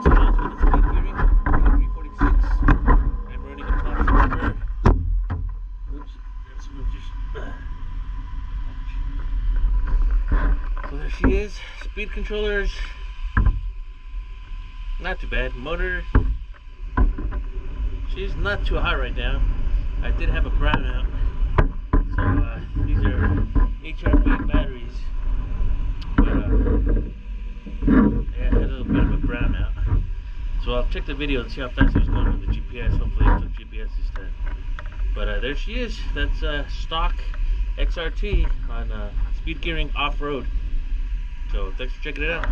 VXLs with the speed gearing, 346. I'm running a top spur. Oops, that's just. So there she is. Speed controllers, not too bad. Motor, she's not too hot right now. I did have a brownout, so these are XRT batteries, but yeah, I had a little bit of a brownout. So I'll check the video and see how fast it was going with the GPS. Hopefully it took GPS this time. But there she is. That's stock XRT on speed gearing off-road. So thanks for checking it out.